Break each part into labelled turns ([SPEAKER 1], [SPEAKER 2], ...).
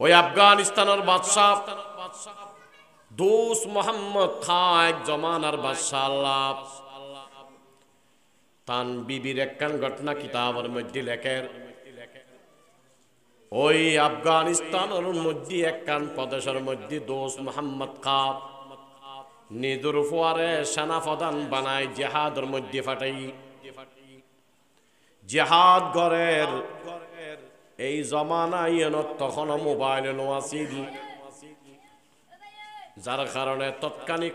[SPEAKER 1] ওই আফগানিস্তানের বাদশাহ দোস্ত মোহাম্মদ খা এক জমানার বাদশাহ আল্লাহ তান বিবির একখান ঘটনা কিতাবের মধ্যে লেখের ওই আফগানিস্তানের মধ্যে একখান প্রদেশের মধ্যে দোস্ত মোহাম্মদ খা নিজের ফুয়ারে সেনা প্রধান বানায় জিহাদের মধ্যে ফাটাই জিহাদ গরের এই জমানায় তখন মোবাইল নোয়াছিল যার কারণে তৎক্ষণিক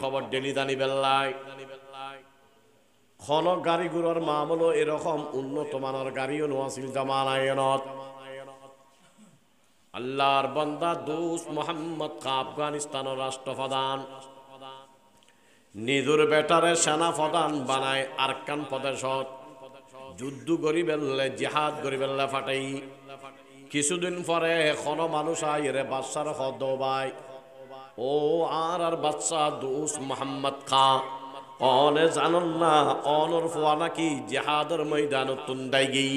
[SPEAKER 1] খবর ডেলি জানি বেল্লাই খন গাড়ি গুড়ার মামলো এরকম উন্নত মানের গাড়িও নোয়াছিল জমানায় আল্লাহর বান্দা দোস্ত মোহাম্মদ খা আফগানিস্তানের রাষ্ট্রপ্রধান নিজের বেটারে সেনা প্রধান বানায় আরকান প্রদেশত যুদ্ধ করি বেললে জিহাদ করি বেললে ফাটাই কিছুদিন পরে এখন মানুষ আইরে বাদশার হদ ভাই ও আর বাদশা দোস্ত মোহাম্মদ খা অনে জানন না অনর ফুয়া নাকি জিহাদের ময়দান তুন্দাই গেই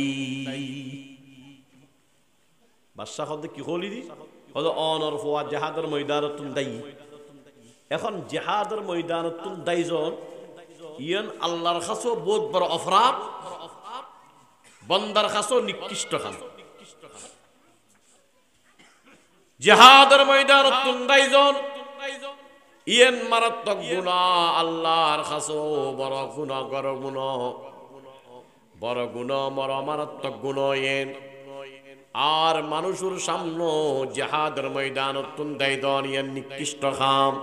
[SPEAKER 1] বাদশা হদ কি হলি দি হলো অনর ফুয়া জিহাদের ময়দান তুন্দাই এখন জিহাদের ময়দান তুন্দাই জন ইয়ান আল্লাহর কাছে বহুত বড় অপরাধ বন্দার কাছে নিকৃষ্ট কাম জিহাদের ময়দান তুন্দাই জন ইয়ান মারাত্মক গুনাহ আল্লাহর কাছে বড় গুনাহ বড় গুনাহ মারাত্মক গুনাহ ইয়ান আর মানুষের সামনে জিহাদের ময়দান তুন্দাই দন ইয়ান নিকৃষ্ট কাম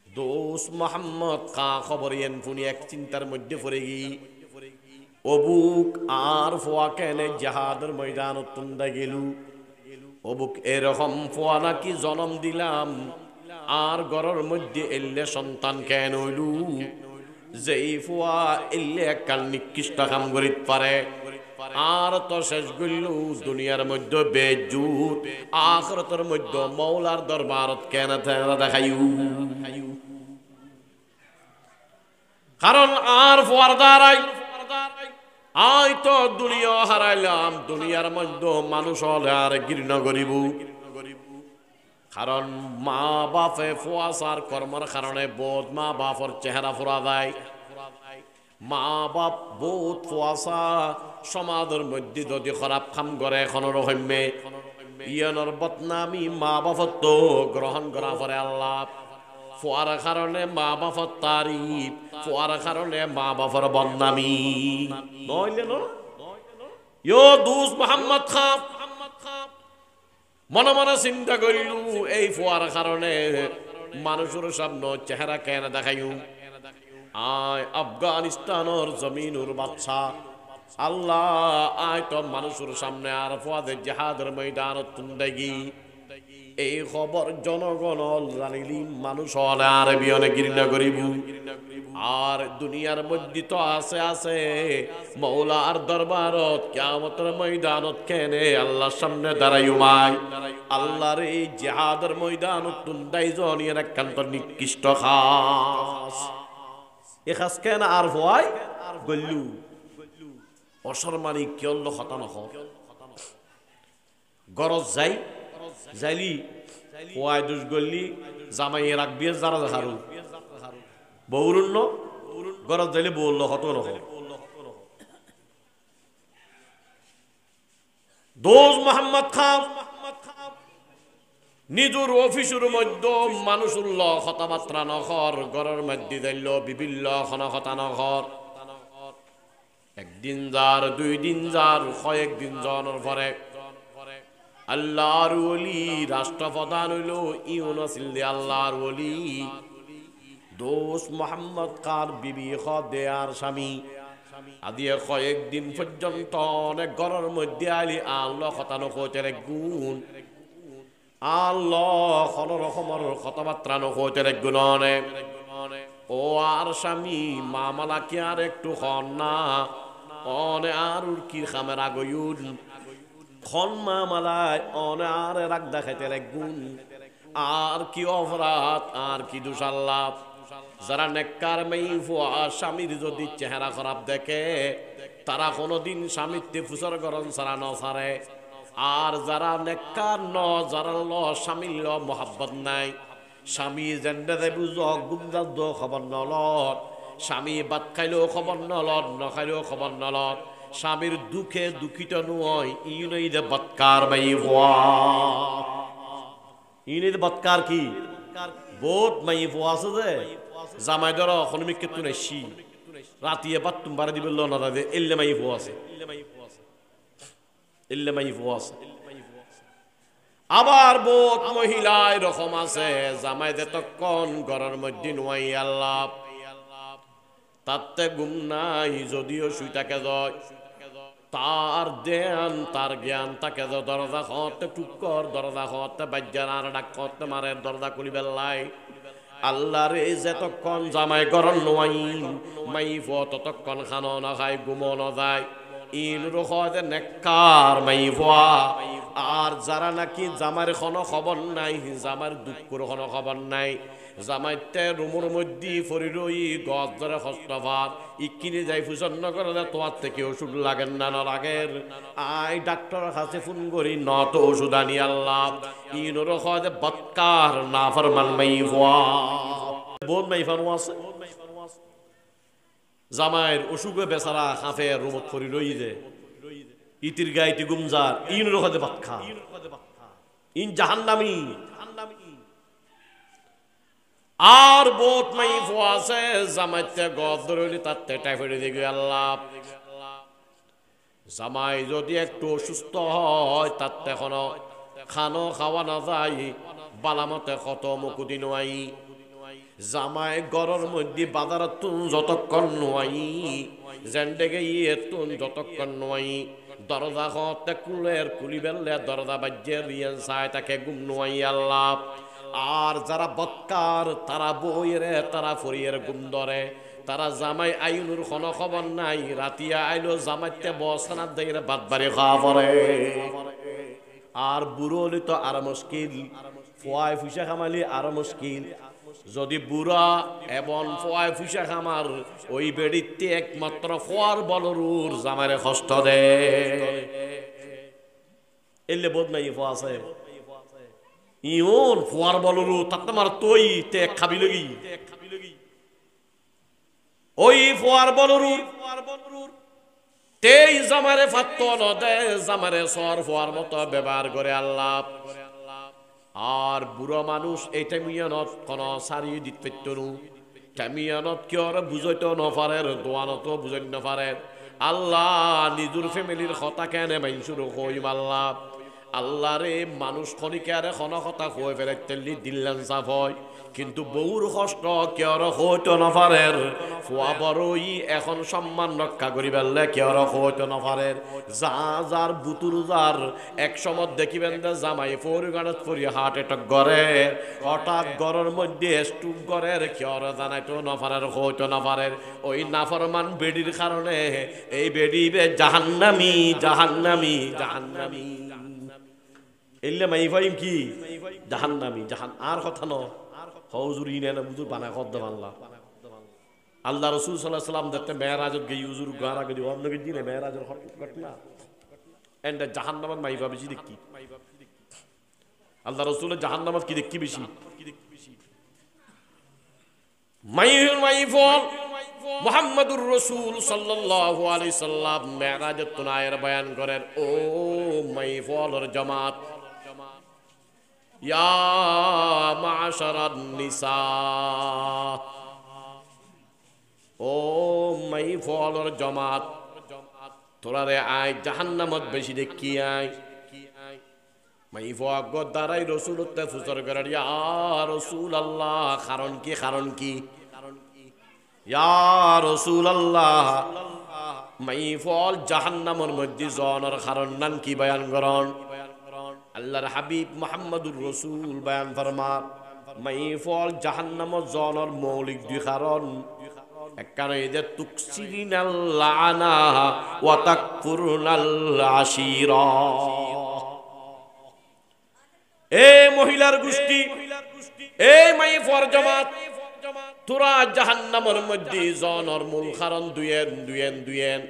[SPEAKER 1] দোস্ত মোহাম্মদ খা খবর ইয়ান ফুনি এক চিন্তার মধ্যে পড়ে গই অবুক আর ফোয়া কেনে জিহাদের ময়দান তুন্দা গেলু অবুক এরকম ফোয়া নাকি জন্ম দিলাম আর ঘরের মধ্যে এলে সন্তান কেন হইলু যেই ফোয়া এলে এককাল নিকৃষ্ট কাম করিতে পারে আর তো শেষ গইল দুনিয়ার মধ্যে বেজুত আখিরাতের মধ্যে মওলার দরবারত কেন দেখাইউ কারণ আর ফোয়ার দ্বারাই আই তো দুনিয়া হারাইলাম দুনিয়ার মধ্যে মানুষ হলে আর ঘৃণা করিব কারণ মা বাপে ফুয়াশার কর্মের কারণে বোধ মা বাপর চেহারা ফুরা যায় মা বাপ বোধ ফুয়াশা সমাজের মধ্যে যদি খারাপ কাম করে এখনের হইমে ইয়ানোর বদনামি মা বাপর তো গ্রহণ করা পরে আল্লাহ ফুয়ার কারণে মা বাপর তারিফ ফুয়ার কারণে মা বাপর বদনামি নইলে ন ইয়ো দোস্ত মোহাম্মদ খা মনে মনে চিন্তা করিলু এই ফুয়ার কারণে মানুষের সামনে চেহারা কেন দেখাইউ আয় আফগানিস্তানের জমিনুর বাদশা আল্লাহ আয় তো মানুষের সামনে আর ফুয়াদের জিহাদের ময়দান তুন্দাগি এই খবর জনগণ জানিলি মানুষ হলে আর বিয়নে ঘৃণা করিব আর দুনিয়ার মধ্যে তো আছে মওলার দরবারত কিয়ামতের ময়দানত কেনে আল্লাহর সামনে দাঁড়াইও মাই আল্লাহর এই জিহাদের ময়দানত তুন্দাই জনিয়ার একান্ত নিকৃষ্ট খাস এ খাস কেন আর ভয় গল্লু অসরমানি কিয়ল্ল খতানো হ গরজ যাইলি ওয়াই দুষ গল্লি জামাই রাখবি যারা দেখারু বৌরুন্ন গরজ যাইলে বলল হত নহ দোস্ত মোহাম্মদ খা নিজের অফিসের মধ্যে মানুষের কথাবার্তা নখর ঘরের মধ্যে যাইল বিভিন্ন কথা নখর একদিন যার দুই দিন যার কয়েকদিন জনের পরে আল্লাহর ওলি রাষ্ট্রপ্রধান হইল ইউনুস আল্লাহর ওলি দোস্ত মোহাম্মদ খার বিবি দেয়ার স্বামী আদিয়ে কয়েকদিন পর্যন্ত অনেক ঘরের মধ্যে আলি আল্লাহ কথা নখোতে গুণ আল্লাহ কোন রকমের কথাবার্তা নখোতে গুণ অনেক ও আর স্বামী মামালা কি আর একটু খন না অনে আর কি খামের আগয়ুন খন মামালায় অনে আর রাগ দেখাইতে গুণ আর কি অপরাধ আর কি দুশাল্লাভ যারা নেককার মেয়ে স্বামীর যদি চেহারা খারাপ দেখে তারা কোনোদিন স্বামীতে ফুসর গরম ছাড়া ন ছাড়ে আর যারা নেককার ন যারা ল স্বামীর ল মহাব্বত নাই স্বামী জেন্ডে বুঝ গুমজার দ খবর নলত স্বামী ভাত খাইলেও খবর নলত নখাইলেও খবর নলত স্বামীর দুঃখে দুঃখিত নয় ইউনিদে বৎকার বাই হওয়া ইউনিদে বৎকার কি বহুত মাই হওয়া আছে যে জামাই ধর অখনমিক কেতু নাইছি রাতিয়ে বাত তুমি বাড়ি দিবে না দে এল্লে মাই হওয়া আছে এল্লে মাই হওয়া আছে আবার বহুত মহিলা এরকম আছে জামাই যতক্ষণ ঘরের মধ্যে নোয়াই আল্লাহ তাতে ঘুম নাই যদিও শুই থাকে যায় তার ধ্যান তার জ্ঞান তাকে দরজা খতে টুকর দরজা খতে বাজ্যার আর ডাক খতে মারে দরজা খুলি বেল্লাই আল্লাহ রে যতক্ষণ জামাই ঘরের নোয়াই মাইফ ততক্ষণ খানো না খায় ঘুমো না যায় ইন রোখতে নেককার মাইফা আর যারা নাকি জামার কোনো খবর নাই জামার দুঃখর কোনো খবর নাই জামাইতে রুমের মধ্যে ফরি রই গছ ধরে হস্তভার ইকিনে যাই ফুসন্ন করে তোমার থেকে ওষুধ লাগেন না না লাগের আই ডাক্তার কাছে ফোন করি ন তো ওষুধ আনি আল্লাহ ইন রোখতে বৎকার না ফরমান মাইফা বহুত মাইফানো আছে জামাইর অসুখে বেচারা কাফে রুমত ফরি রই যে ইতির গাইতি গুমজার ইন রোখতে বাক্কা ইন জাহান্নামী আর বহুত মাইফ আছে জামাইতে গদ ধরলি তাতে টাইফয়েড দিকে আল্লাহ জামাই যদি একটু অসুস্থ হয় তাতে কোনো খানো খাওয়া না যায় বালামতে কত মুকুদি নোয়াই জামাই গরর মধ্যে বাজারত তুন যতক্ষণ নোয়াই জেন্ডেগে ইয়ে তুন যতক্ষণ নোয়াই দরজা খতে কুলের কুলি বেললে দরজা বাজ্যে রিয়েন চায় তাকে গুম নোয়াই আল্লাহ আর যারা বৎকার তারা বইরে তারা ফরিয়ের গুম ধরে তারা জামাই আইনুর কোনো খবর নাই রাতিয়া আইলো জামাইতে বসানার দেখে বাদ বাড়ি খাওয়া পড়ে আর বুড়ো হলি তো আর মুশকিল ফোয়াই ফুসা খামালি আর মুশকিল যদি বুড়া এবং ফোয়াই ফুসা খামার ওই বেড়িতে একমাত্র ফোয়ার বলরুর জামাইরে কষ্ট দে এলে বোধ নাই ফোয়া আছে ইউন ফোয়ার বলরু তাতে মার তুই তে খাবি লগি ওই ফোয়ার বলরুর তেই জামারে ফাত্ত নদে জামারে সর ফোয়ার মতো ব্যবহার করে আল্লাহ আর বুড়ো মানুষ এইটা মিয়ানত কোন সারি দিত পেতনু টামিয়ানত কি ওরা বুঝাইতো নফারের দোয়ানত বুঝাই নফারের আল্লাহ নিজুর ফ্যামিলির কথা কেন বাইনসুর কইম আল্লাহ আল্লাহ রে মানুষ খনিকারে খন কথা কই ফেলে তেলি দিল্লান সাফ হয় কিন্তু বহুর কষ্ট কেউর হইতো নফারের ফুয়া বড়ই এখন সম্মান রক্ষা করি বেললে কেউর হইতো নফারের যা যার বুতুর যার এক সময় দেখিবেন যে জামাই ফরিগানত ফরি হার্ট অ্যাটাক করে হঠাৎ গরের মধ্যে স্ট্রোক গরের কেউর জানাইতো নফারের হইতো নফারের ওই নাফরমান বেডির কারণে এই বেডি জাহান্নামী জাহান্নামী জাহান্নামী এলে মাই ফাইম কি জাহান্নামী জাহান আর কথা ন হুজুর ইনে না হুজুর বানা কত বাংলা আল্লাহ রাসূল সাল্লাল্লাহু আলাইহি সাল্লাম দেখতে মেরাজত গই হুজুর গারা গদি অন্য কি দিনে মেরাজের ঘটনা এন্ড জাহান্নামত মাই ভাবে বেশি দেখি আল্লাহ রাসূলের জাহান্নামত কি দেখি বেশি মাই ফল মুহাম্মদুর রাসূল সাল্লাল্লাহু আলাইহি সাল্লাম মেরাজত তুনায়ের বয়ান করেন ও মাই ফলর জামাত ইয়া মাশারান নিসা ও মাই ফলর জামাত তোরারে আই জাহান্নামত বেশি দেখি আই মাই ফগ দাঁড়াই রাসূলতে ফুসর করে ইয়া রাসূলুল্লাহ কারণ কি ইয়া রাসূলুল্লাহ মাই ফল জাহান্নামের মধ্যে জনের কারণ নান কি বয়ান করন আল্লাহর হাবিব মুহাম্মদুর রাসূল বয়ান ফরমান মাই ফল জাহান্নামের জনের মৌলিক দুই কারণ একখানে যে তুকসিরিনাল লানা ওয়া তাকফুরুনাল আশীরা এ মহিলার গোষ্ঠী এ মাই ফর জামাত তোরা জাহান্নামের মধ্যে জনের মূল কারণ দুয়েন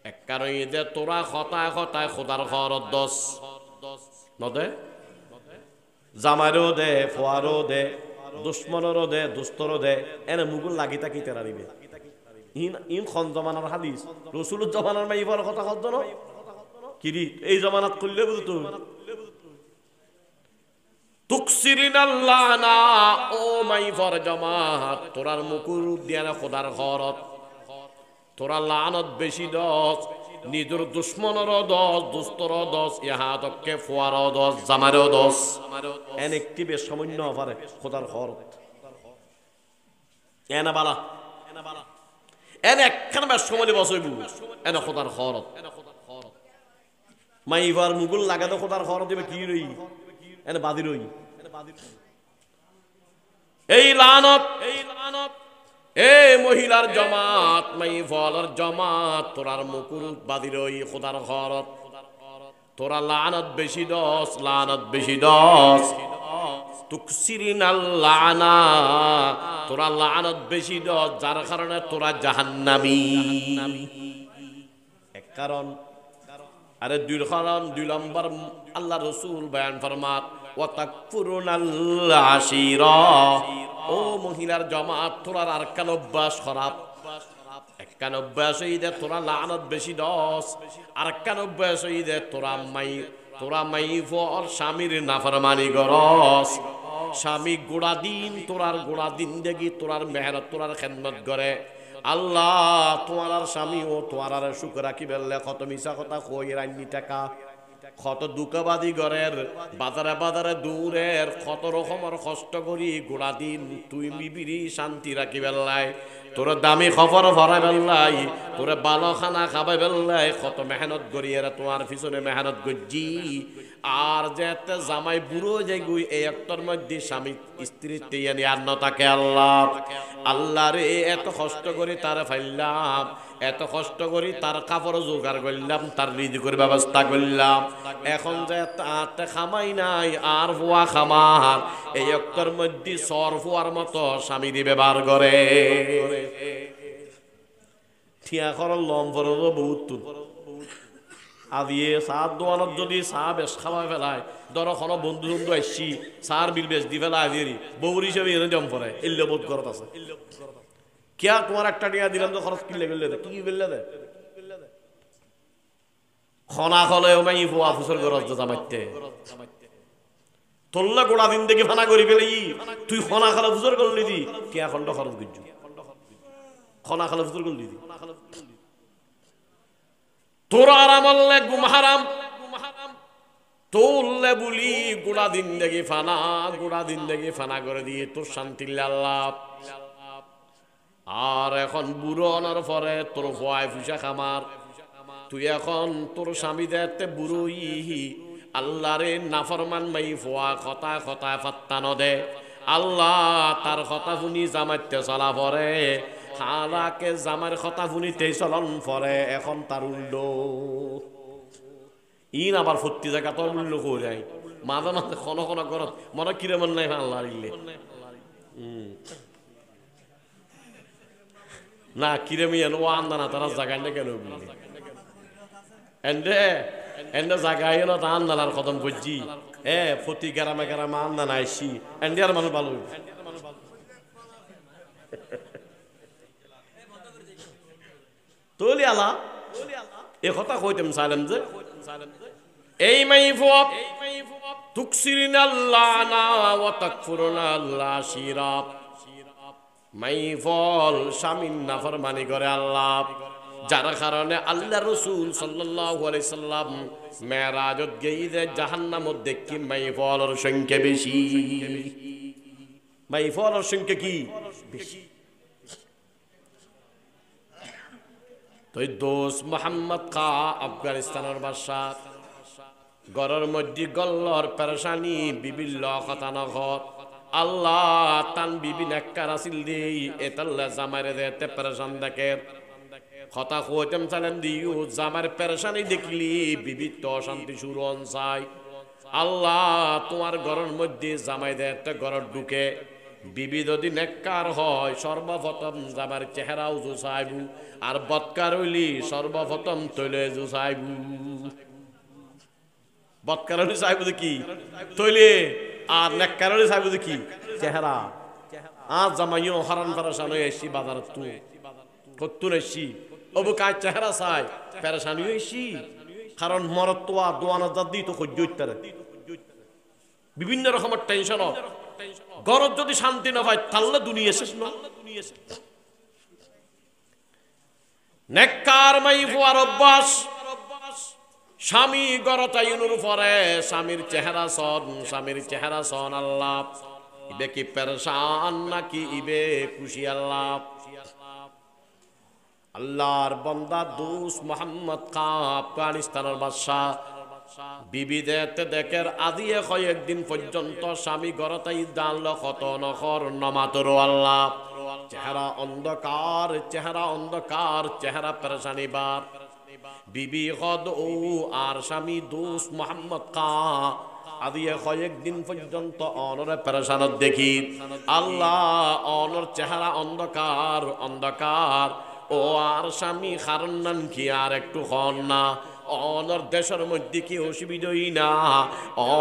[SPEAKER 1] এক কারণে দে তোরা হতায় হতায় খোদার ঘরত দস নদে জামাইরও দে ফোয়ারও দে দুশ্মনেরও দে দুস্তরও দে এনে মুগুল লাগি তাকি তেরা দিবে ইন ইন খন জমানার হাদিস রসুলের জমানার মাইফার কথা কত ন কিরি এই জমানাত করলে বুঝতো তুকসিরিনাল্লাহনা ও মাইফার জামাত তোরার মুকুর দিয়া না খোদার ঘরত তোরা লানত বেশি দস নিজের দুশ্মনের দস দুস্তর দস ইহাতকে ফোয়ার দস জামারও দস এন একটি বেশ সামান্য অফারে খোদার ঘরত এনা বালা এন একখান বেশ সময় বসইব এনে খোদার ঘরত মাইফার মুকুল লাগাতে খোদার ঘরত দিবে কি রই এনে বাদি রই এই লানত এ মহিলার জমাত মাইফলের জমাত তোরার মুকুল বাদিরই খোদার ঘরত তোরা লানত বেশি দস লানত বেশি দস তুকসিরিনাল লানা তোরা লানত বেশি দস যার কারণে তোরা জাহান্নামী এক কারণ আরে দুই নম্বর আল্লাহ রসুল বয়ান ফরমাত ওয়া তাকফুরুনাল আশিরা ও মহিলার জমাত তোরার আরকান অভ্যাস খারাপ একখান অভ্যাস হই দে তোরা লানত বেশি দস আরকান অভ্যাস হই দে তোরা মাইফর স্বামীর নাফরমানি গরস স্বামী গোড়া দিন গোড়া দিন দেখি তোরার মেহনত তোরার খেদমত করে আল্লাহ তোমার স্বামী ও তোমার সুখ রাখি বেললে কত মিশা কথা কই রান্নি টাকা কত দুঃখবাদী ঘরের বাজারে বাজারে দূরের কত রকমের কষ্ট করি গোড়া দিন তুই মিবিরি শান্তি রাখি বেল্লাই তোর দামি খবর ভরা বেল্লাই তোর ভালো খানা খাবে বেল্লাই কত মেহনত করি এরা তোমার পিছনে মেহনত করছি আর যে জামাই বুড়ো যে গুই এই একটার মধ্যে স্বামী স্ত্রী তিয়ানি আর নতাকে আল্লাহ রে এত কষ্ট করি তার ফাইলাম এত কষ্ট করি তার কাপড় জোগাড় করলাম তার রিজিকের ব্যবস্থা করলাম এখন যে তাতে খামাই নাই আর ফুয়া খামার এই একটার মধ্যে সর ফুয়ার মতো স্বামীর ব্যবহার করে ঠিয়া করার লম্বর বহুত আদিয়ে চাহ দোয়ানত যদি চাহ বেশ খাওয়া ফেলায় ধরো কোনো বন্ধু বন্ধু আসছি চার বিল বেশ দি ফেলা আদি বউর হিসেবে এনে জম পড়ে এল্য বোধ করত আছে কিয়া তোমার একটা টিয়া দিলাম তো খরচ কিনলে গেলে কি বললে দে খনা খলে মাই ফুয়া ফুসর গরজ জামাইতে তোল্লা গোড়া দিন দেখি ফানা করি ফেলে তুই খনা খালে ফুসর করলি দি কিয়া খন্ড খরচ গুজু খনা খালে ফুসর করলি দি তোর আরামলে গুম হারাম তোল্লে বলি গোড়া দিন দেখি ফানা করে দিয়ে তোর শান্তি লাভ আর এখন বুড়ো অনার পরে তোর ভয় ফুসা খামার তুই এখন তোর স্বামী দেখতে বুড়ো আল্লাহরে নাফরমান মাই ফোয়া খতায় ফাত্তা নদে আল্লাহ তার কথা শুনি জামাইতে চলা পরে হালাকে জামার কথা শুনিতে চলন পরে এখন তার উল্টো ইন আবার ফুর্তি জায়গা তোর মূল্য করে মাঝে মাঝে কোনো ঘরত মনে কিরে মন নাই আল্লাহ না কিরে মিয়ান ও আন্দানা তারা জাগাই না কেন এন্ডে জাগাই না তা আন্দানার কদম বুঝছি প্রতি গ্রামে আন্দানা আইসি এন্ডে আর মানুষ ভালো তোলি আলা এ কথা কইতাম সালাম যে এই মাইফুব তুকসিরিনাল্লাহনা ওয়া তাকফুরুনাল আশিরা মাইফল স্বামীর নাফরমানি করে আল্লাহ যার কারণে আল্লাহ রাসূল সাল্লাল্লাহু আলাইহি সাল্লাম মেরাজত গিয়ে জাহান্নামত দেখি মাইফলের সংখ্যা বেশি মাইফলের সংখ্যা কি বেশি তো দোস্ত মোহাম্মদ খা আফগানিস্তানের বাদশাহ ঘরের মধ্যে গল্লর পেরেশানি বিভিন্ন খতানঘর আল্লাহ তান বিবি নেককার আসিল দেই এতাল্লা জামারে দেতে পেরেশান দেখে কথা কইতাম চালেন দিও জামার পেরেশানি দেখলি বিবি তো শান্তি শুরু হন চাই আল্লাহ তোমার ঘরের মধ্যে জামাই দেতে ঘর ঢুকে বিবি যদি নেককার হয় সর্বপ্রথম জামার চেহারা উজু চাইবু, আর বৎকার হইলি সর্বপ্রথম তৈলে উজু চাইবু। বৎকার হইলি চাইবু কি তৈলে, আর নেককার হইলি চাইবু কি চেহারা। আর জামাইও হারান পেরেশান হয়ে এসছি বাজার তু কত্তুন এসছি অবু কাজ চেহারা চাই পেরেশান হয়ে এসছি, কারণ মরত তো দোয়ানা দাদি তো সহ্য হইতারে বিভিন্ন রকমের টেনশন। গরত যদি শান্তি না পায় তাহলে দুনিয়া শেষ না। নেককার মাই ফুয়ার অভ্যাস, স্বামী গরতাইনুর পরে স্বামীর চেহারা সন আল্লাহ ইবে কি পেরেশান নাকি ইবে খুশি আল্লাহ। আল্লাহর বান্দা দোস্ত মোহাম্মদ খান আফগানিস্তানের বাদশাহ বিবি দেখের আজিয়ে কয়েকদিন পর্যন্ত স্বামী গরতাই দাঁড়ল কত নখর নমাতর আল্লাহ। চেহারা অন্ধকার, চেহারা পেরেশানি বার। বিবি হদ ও আর স্বামী দোস্ত মোহাম্মদ খান আজিয়ে কয়েকদিন পর্যন্ত অনরে পেরেশানত দেখি। আল্লাহ অনর চেহারা অন্ধকার ও আর স্বামী খারন্নান কি আর একটু খন না। অনর দেশের মধ্যে কি অসুবিধাই না,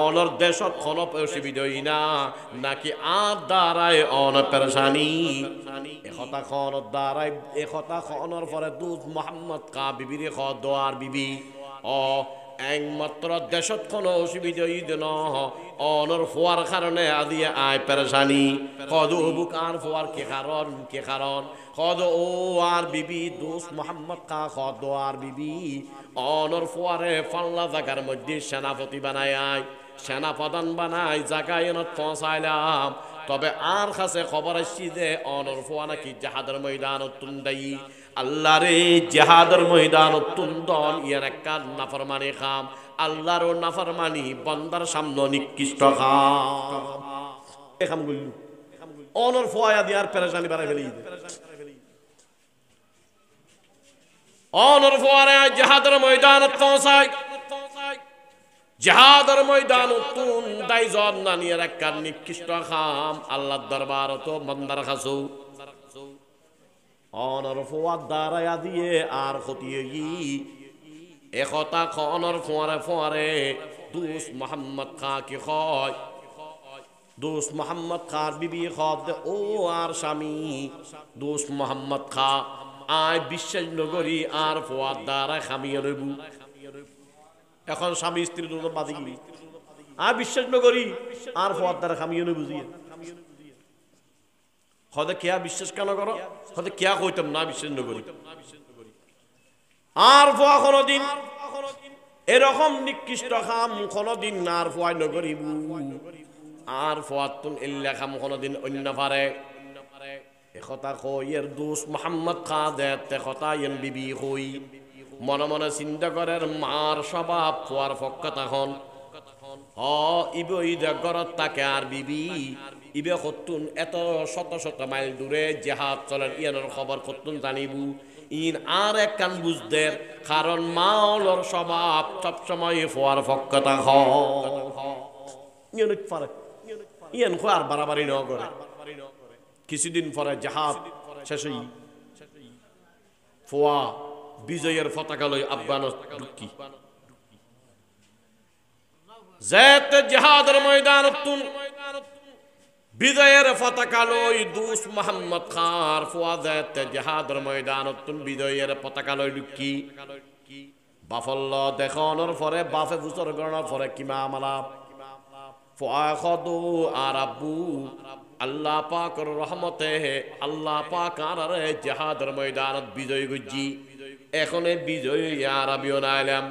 [SPEAKER 1] অনর দেশত কোন অসুবিধাই না, নাকি আর দ্বারায় অন পেরেশানি একথা খনর দ্বারায় একথা খনর পরে দুধ মোহাম্মদ কা বিবির খ দোয়ার বিবি ও একমাত্র দেশত কোনো অসুবিধাই ন অনর ফোয়ার কারণে আজিয়ে আয় পেরেশানি। কদ বুক আর ফোয়ার কে কারণ কদ ও আর বিবি দোস্ত মোহাম্মদ কা খদ আর বিবি অনর ফোয়ারে ফাল্লা জায়গার মধ্যে সেনাপতি বানায় আয়, সেনাপ্রধান বানায় জায়গায় পৌঁছাইলাম। তবে আর কাছে খবর আসছি যে অনর ফোয়া নাকি জাহাদের ময়দান তুন্দাই। আল্লাহ রে জাহাদের ময়দান তুন্দন ইয়ার একটা নাফরমানি খাম, আল্লাহর নাফরমানি বন্দার সামনে নিকৃষ্ট খাম বললু। অনর ফোয়া দিয়ার পেরেশানি বাড়াই ফেলি, অনর ফোয়ারে জাহাদের ময়দান পৌঁছায়। জাহাদের ময়দান তুন দাইজন নানিয়ার একটা নিকৃষ্ট খাম আল্লাহর দরবার তো বন্দার খাসু অনর ফোয়ার দ্বারা দিয়ে আর খতিয়ে একতা খনর ফোয়ারে দোস্ত মোহাম্মদ খা কি হয়। দোস্ত মোহাম্মদ খার বিবি খদ ও আর স্বামী দোস্ত মোহাম্মদ খা আয় বিশ্বাস নগরী আর ফোয়ার দ্বারা খামিয়ে রইবু। এখন স্বামী স্ত্রী দুজন বাদি গিয়ে আর বিশ্বাস নগরী আর ফোয়ার দ্বারা খামিয়ে নই বুঝিয়ে হদে কেয়া বিশ্বাস কেন করো, হদে কেয়া কইতাম না বিশ্বাস নগরী। আর ফোয়া কোনদিন এরকম নিকৃষ্ট খাম কোনদিন আর ফোয়াই নগরী, আর ফোয়াতুন ইল্লা খাম কোনদিন অন্য পারে। একথা কই এর দোস্ত মোহাম্মদ খা দেতে কথা এন বিবি কই মনে মনে চিন্তা করেন মার স্বভাব ফোয়ার পক্ষ তখন ইবে ঈদ গরত তাকে আর বিবি ইবে কতুন এত শত মাইল দূরে জেহাদ চলেন ইয়ানোর খবর কতুন জানিবু। ইন আর এক কান বুঝদের কারণ মাওলর স্বভাব সবসময় ফোয়ার পক্ষ তখন ইয়ান খো আর বাড়াবাড়ি ন করে। কিছুদিন পরে জাহাজ শেষ হই ফোয়া বিজয়ের পতাকা লই আফগান ঢুকি যেতে জাহাদের ময়দান বিজয়ের পতাকা লই দোস্ত মোহাম্মদ খার ফোয়া যেতে জাহাদের ময়দান বিজয়ের পতাকা লই ঢুকি বাফল্ল দেখানোর পরে বাফে বুঝর গণার পরে কিমা আমালা ফোয়া খদু আর আব্বু আল্লাহ পাকের রহমতে আল্লাহ পাক আর জাহাদের ময়দানত বিজয় গুজি এখন বিজয় আরবিও নাইলাম।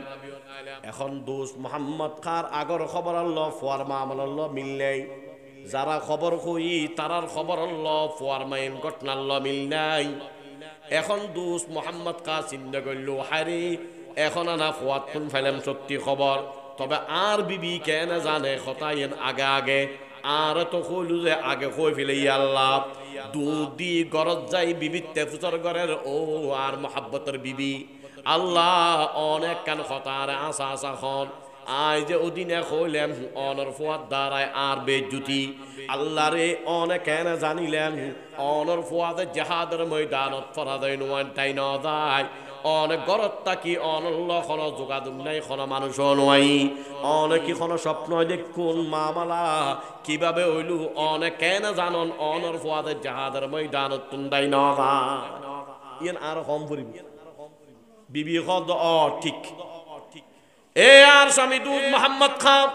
[SPEAKER 1] এখন দোস্ত মোহাম্মদ খার আগর খবর আল্লাহ ফোয়ার মামলা মিল নেই, যারা খবর কই তারার খবর আল্লাহ ফোয়ার মাইন ঘটনাল্লাহ মিল নাই। এখন দোস্ত মোহাম্মদ খা চিন্তা করল হারে এখন আনা ফোয়ার তুন ফেলাম সত্যি খবর, তবে আর বিবি কেন জানে খতাইন আগে আর তো কইলু যে আগে কই ফেলে আল্লাহ দুধ দি গরজ যাই বিবিতে ফুচর গরের ও আর মোহাব্বতের বিবি আল্লাহ অনেক কান খতার আসা খন আয় যে ওদিনে কইলাম অনর ফুয়ার দ্বারায় আর বেজ্জুতি আল্লাহরে অনেক কেন জানিলেন অনর ফুয়াদের জাহাদের ময়দানত ফরাদাই নোয়ান তাই ন যায় অনেক গরত তাকি অনল্ল খন যোগাযোগ নাই খন মানুষ নয় অনেক খন স্বপ্ন দেখুন মামালা কিভাবে হইলু অনেক কেন জানন অনর ফুয়াদের জাহাদের ময়দানত তুন্দাই ন যায় ইয়ান আর কম পড়িব বিবি কদ ঠিক এ আর স্বামী দুধ মোহাম্মদ খান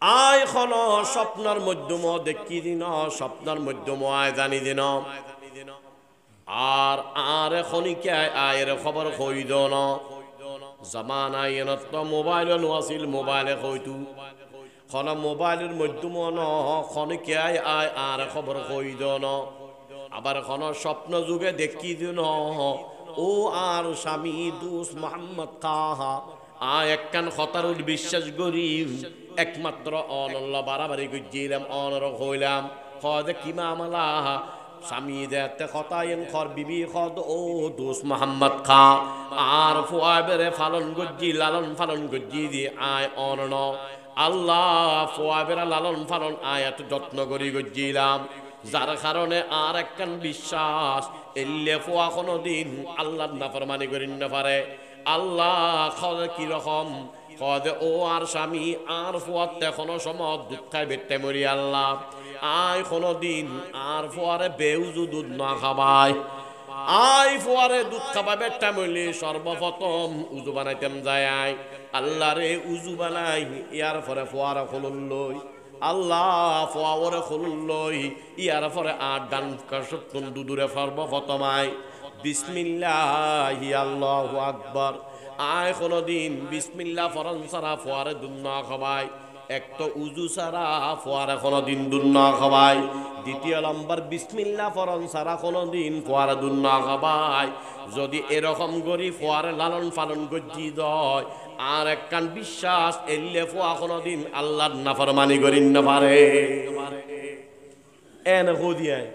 [SPEAKER 1] আয় খন স্বপ্নের মধ্যম দেখি দিন স্বপ্নের মধ্যম আয় জানি দিন আর আর খনিকে আয়ের খবর কই দন জামানা এনত মোবাইল নোয়াছিল মোবাইলে কইতু খন মোবাইলের মধ্যম ন খনিকে আয় আর খবর কই দন আবার খন স্বপ্ন যুগে দেখি দিন ও আর স্বামী দুস মোহাম্মদ কাহা একখান খতারুল বিশ্বাস করি একমাত্র অনল্লা বাড়াবাড়ি গজিলাম অনর হইলাম খদ কিমা মালা স্বামী দেখতে খতায়েন খর বিবি খদ ও দুস মোহাম্মদ খা আর ফুয়াবেরে ফালন গজ্জি লালন ফালন গজ্জি দি আয় অনন আল্লাহ ফুয়াবেরা লালন ফালন আয়াত যত্ন করি গজ্জিলাম যার কারণে আর একখান বিশ্বাস এলে ফুয়া কোনো দিন আল্লাহর নাফরমানি করিন না পারে আল্লাহ খদ কি রকম খদ ও আর স্বামী আর ফুয়াতে কোনো সময় দুধ খাই বেটে মরি আল্লাহ আয় কোনো দিন আর ফুয়ারে বেউজু দুধ না খাবায় আয় ফুয়ারে দুধ খাবা বেটে মরলি সর্বপ্রথম উজু বানাইতেম যায় আল্লাহ রে উজু বানাই ইয়ার পরে ফুয়ারা খুলুন লই আল্লাহ ফুয়ারে খুলুন লই ইয়ার পরে আর ডান কাশতুন দুদুরে সর্বপ্রথমায় বিসমিল্লাহি আল্লাহু আকবার আয় কোনো দিন বিসমিল্লাহ ফরন সারা ফুয়ারে দুধ না খাবায় এক তো উজু সারা ফুয়ারে কোনো দিন দুধ না খাবায় দ্বিতীয় নম্বর বিসমিল্লাহ ফরন সারা কোনো দিন ফুয়ারে দুধ না খাবায় যদি এরকম করি ফুয়ারে লালন পালন গজ্জি দয় আর একখান বিশ্বাস এলে ফুয়া কোনো দিন আল্লাহর নাফরমানি করিন না পারে এন হদিয়ায়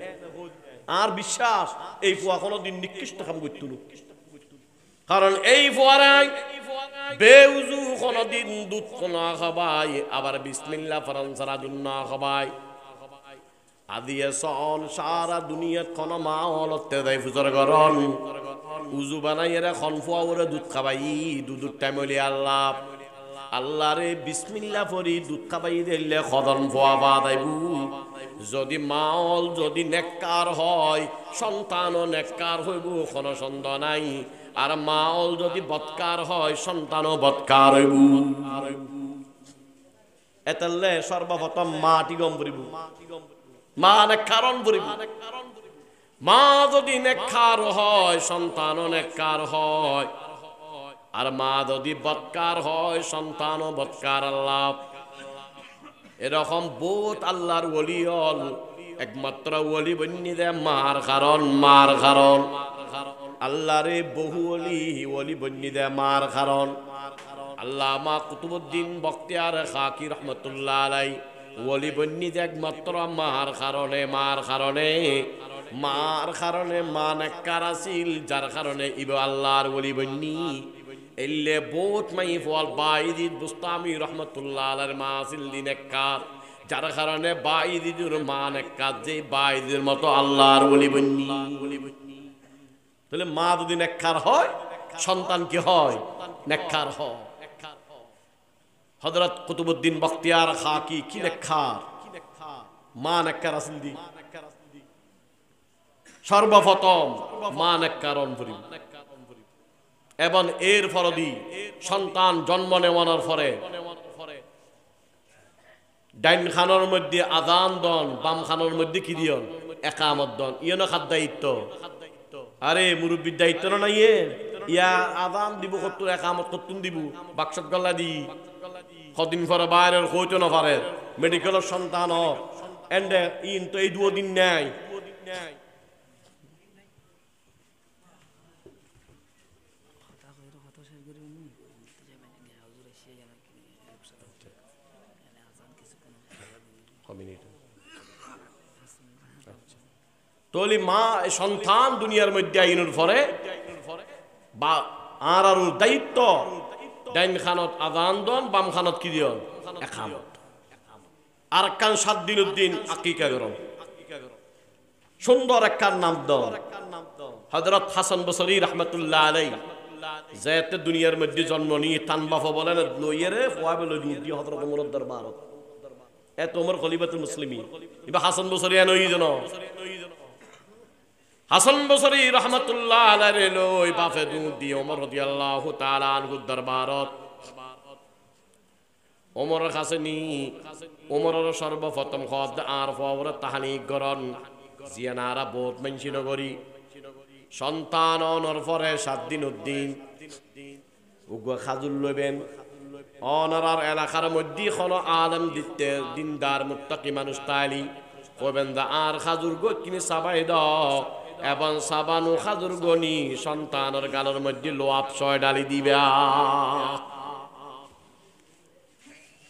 [SPEAKER 1] আর বিশ্বাস এই ফুয়া কোনো দিন নিকৃষ্ট কাম করতে কারণ এই ফুয়ারায় বেউজু কোনো দিন দুধ না খাবাই আবার বিসমিল্লাহ ফরন সারা দুধ না খাবাই আদিয়ে সন সারা দুনিয়াত কোন মা অলতে দেয় ফুজর গরন উজু বানাই এরা খন ফুয়া ওরে দুধ খাবাই দুধুর টাইম হইলে আল্লাহ আল্লাহ রে বিসমিল্লাহ পড়ি দুধ খাবাই দিলে খদন ফুয়া বাদাইবু যদি মাল যদি নেককার হয় সন্তানও নেককার হইব কোনো সন্দেহ নাই আর মাল যদি বৎকার হয় সন্তানও বৎকার হইব এতলে সর্বপ্রথম মাটি গম পড়িব মা নেককারণ পড়িব মা যদি নেককার হয় সন্তানও নেককার হয় আর মা যদি বৎকার হয় সন্তানও বৎকার আল্লাহ এরকম বহুত আল্লাহর ওলি হল একমাত্র ওলি বন্যি দে মার কারণ আল্লাহ রে বহু ওলি বন্যি দে মার কারণ আল্লামা কুতুবুদ্দিন বখতিয়ার খাকি রহমতুল্লাহ আলাই ওলি বন্যি দে একমাত্র মার কারণে মা নেককার আছিল যার কারণে ইব আল্লাহর ওলি বন্যি এলে বহুত মাই ফল বাইদিদ বুস্তামি রহমতুল্লাহ আলাইহির মা আছিল নেককার যার কারণে বাইদিদুর মা নেককার যে বাইদির মতো আল্লাহর ওলি বন্নি তাহলে মা যদি নেককার হয় সন্তান কি হয় নেককার হয় হযরত কুতুবউদ্দিন বখতিয়ার খাকি কি নেককার মা নেককার আছিল দি সর্বপ্রথম মা নেককারন করি এবং এর ফরদি সন্তান জন্ম নেওয়ানোর পরে ডাইন খানোর মধ্যে আযান দন বাম খানোর মধ্যে কি দিয়ন একামত দন ইয়নো খাদ দায়িত্ব আরে মুরব্বির দায়িত্ব না ইয়ে ইয়া আযান দিব কত একামত কত দিব বাক্সত গলা দি কদিন পরে বাইরের কইতো না পারে মেডিকেলের সন্তান এন্ডে ইন তো এই দুদিন নাই তোলি মা সন্তান দুনিয়ার মধ্যে আইনের পরে বা আর দায়িত্ব ডাইন খানত আযান দন বাম খানত কি দিয়ন একামত আরকান 7 দিন উদ্দিন আকিকা করন সুন্দর একখান নাম দন হযরত হাসান বসরি রাহমাতুল্লাহ আলাইহি যেতে দুনিয়ার মধ্যে জন্ম নিয়ে তানবাফ বলেন লইয়েরে ফুয়াবে লই দি হযরত ওমর দরবারত এত ওমর খলিফাতুল মুসলিমিন ইবা হাসান বসরি এনই জন হাসান বসরি রাহমাতুল্লাহ আলাইহি লই বাফে দি ওমর রাদিয়াল্লাহু তাআলা আনহু দরবারত ওমরের কাছে নি ওমরের সর্বপ্রথম খদ আর ফওরে তাহানি গরন জিয়ানারা বহুত মানসি নগরী সন্তান অনর পরে 7 দিন উদ্দিন উগা খাজুল লবেন অনরার এলাকার মধ্যে কোন আলেম দিতে দিনদার মুত্তাকি মানুষ তাইলি কইবেন দা আর খাজুর গো কিনে সাবাই দাও এবং সাবানু খাজুর গনি সন্তানের গালের মধ্যে লোয়াপ 6 ডালি দিবা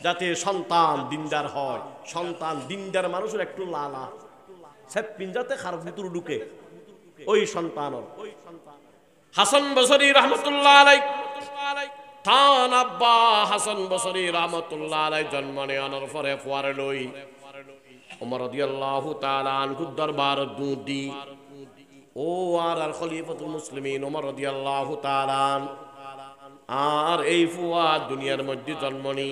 [SPEAKER 1] যাতে সন্তান দিনদার হয় সন্তান দিনদার মানুষের একটু লালা সে পিঞ্জাতে খারাপ ভিতর ঢুকে ওই সন্তানর হাসান বসরি রাহমাতুল্লাহ আলাইহি তান আব্বা হাসান বসরি রাহমাতুল্লাহ আলাইহি জন্ম নেওয়ার পরে ফুয়ারে লই ওমর রাদিয়াল্লাহু তাআলা আনহু দরবার দুদি ও আর খলিফাতুল মুসলিমিন ওমর রাদিয়াল্লাহু তাআলা আর এই ফুয়া দুনিয়ার মধ্যে জন্ম নি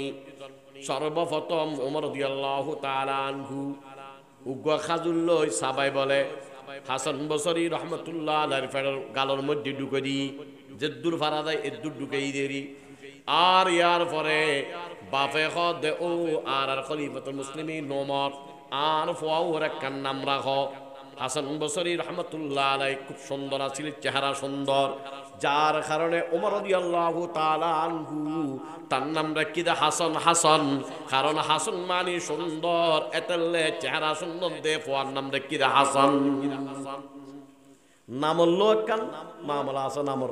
[SPEAKER 1] সর্বপ্রথম ওমর রাদিয়াল্লাহু তাআলা আনহু উগা খাজুল লই সাবাই বলে হাসান বসরি রাহমাতুল্লাহ আলাইহির ফেডার গালর মধ্যে ঢুকে দি যে দূর ফারা যায় এদূর ঢুকেই দেরি আর ইয়ার পরে বাপে খদ ও আর খলিফাতুল মুসলিমিন ওমর আর ফুয়াওর একখান নাম রাখো হাসান বসরি রাহমাতুল্লাহ আলাইহি খুব সুন্দর ছিল চেহারা সুন্দর যার কারণে ওমর রাদিয়াল্লাহু তাআলা আনহু তার নাম রাখি দা হাসান হাসান কারণ হাসান মানে সুন্দর এতলে চেহারা সুন্দর দে ফুয়ার নাম রাখি দা হাসান নাম লোকান মামলা আছে নামর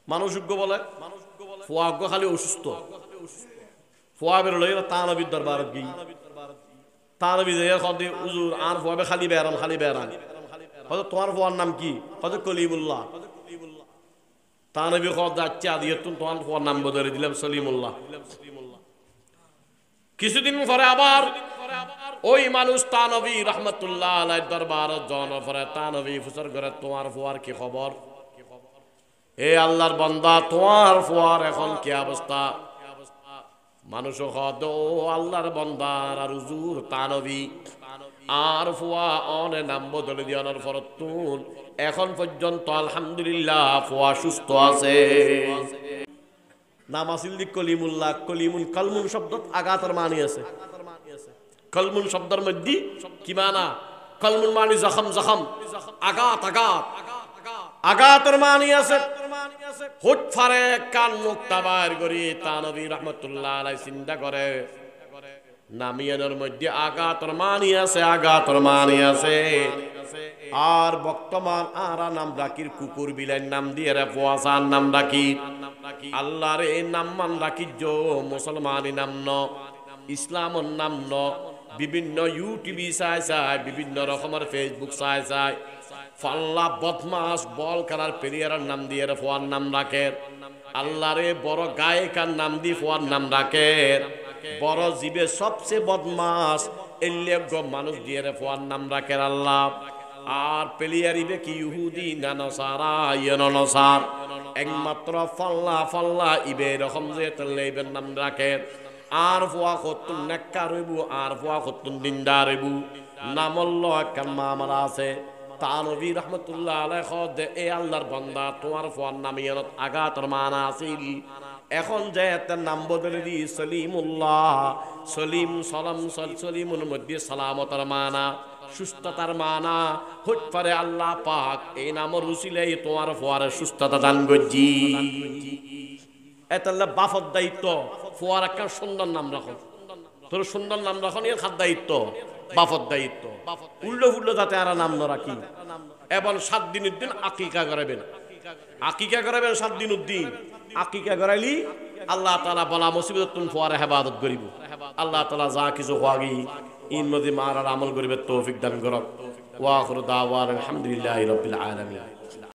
[SPEAKER 1] মানুষজ্ঞ বলে ফুয়াগ্য খালি অসুস্থ ফুয়া বের লইলা তানবীর দরবার গই তানবী যে খদি হুজুর আর ফুয়াবে খালি বেরান হয়তো তোমার ফুয়ার নাম কি হয়তো কলিমুল্লাহ তানবী খদ যাচ্ছে দিয়ে তোমার ফুয়ার নাম বদলে দিলাম সলিমুল্লাহ কিছুদিন পরে আবার ওই মানুষ তানবী রাহমাতুল্লাহ আলাইহি দরবার জন পরে তানবী ফুসর করে তোমার ফুয়ার কি খবর এ আল্লাহর বান্দা তোমার ফুয়ার এখন কি অবস্থা মানুষ খদ ও আল্লাহর বান্দার আর হুজুর তানবী আর ফুয়া অনে নাম বদলে দিয়ানোর ফরতুন এখন পর্যন্ত আলহামদুলিল্লাহ ফুয়া সুস্থ আছে নাম আসিল দি কলিমুল্লাহ কলিমুন কলমুন শব্দত আঘাতের মানি আছে কলমুন শব্দের মধ্যে কি মানা কলমুন মানে জখম জখম আঘাত আঘাত আঘাতের মানি আছে হুট ফারে কান মুক্তা বার করি তানবী রাহমাতুল্লাহ আলাইহি চিন্তা করে নামিয়ানোর মধ্যে আঘাতের মানি আছে আর বর্তমান আরা নাম রাখির কুকুর বিলাই নাম দিয়ে রে ফুয়াসার নাম রাখি আল্লাহর এই নাম মান রাখি জো মুসলমানি নাম ন ইসলামর নাম ন বিভিন্ন ইউটিউব চাই বিভিন্ন রকমের ফেসবুক চাই ফাল্লা বদমাস বল খেলার প্লেয়ারের নাম দিয়ে রে ফুয়ার নাম রাখে আল্লাহর বড় গায়িকার নাম দিয়ে ফুয়ার নাম রাখে বড় জীবে সবচেয়ে বদমাস এল্লেগ মানুষ দিয়ে রে ফুয়ার নাম রাখে আল্লাহ আর প্লেয়ারিবে কি ইহুদি না নসারা ইয়েন নসার একমাত্র ফাল্লা ইবে এরকম যে তেলেবের নাম রাখে আর ফুয়া কতুন নেকা রইবু আর ফুয়া কতুন দিনদার রইবু নামল্ল একখান মামলা আছে তানবী রাহমাতুল্লাহ আলাইহি খদ এ আল্লাহর বান্দা তোমার ফুয়ার নাম ইয়ানত আঘাতের মানা আছিল এখন যে তার নাম বদলে দি সলিমুল্লাহ সলিম সালাম সলিমুর মধ্যে সালামতের মানা সুস্থতার মানা হট পারে আল্লাহ পাক এই নামের উসিলাই তোমার ফুয়ার সুস্থতা দান করজি এতাল্লাহ বাফর দায়িত্ব ফুয়ার একটা সুন্দর নাম রাখো তোর সুন্দর নাম রাখো এর খাদ দায়িত্ব বাফর দায়িত্ব উল্লো যাতে আর নাম না রাখি এবং 7 দিনের দিন আকিকা করাবেন 7 দিন উদ্দিন আকিকা করাইলি আল্লাহ তাআলা বলা মুসিবত তুম ফুয়ার ইবাদত করিব আল্লাহ তাআলা যা কিছু হওয়াগি ইন নদী মারার আমল করিবে তৌফিক দান করক ওয়া আখিরু দাওয়ানা আলহামদুলিল্লাহি রাব্বিল আলামিন।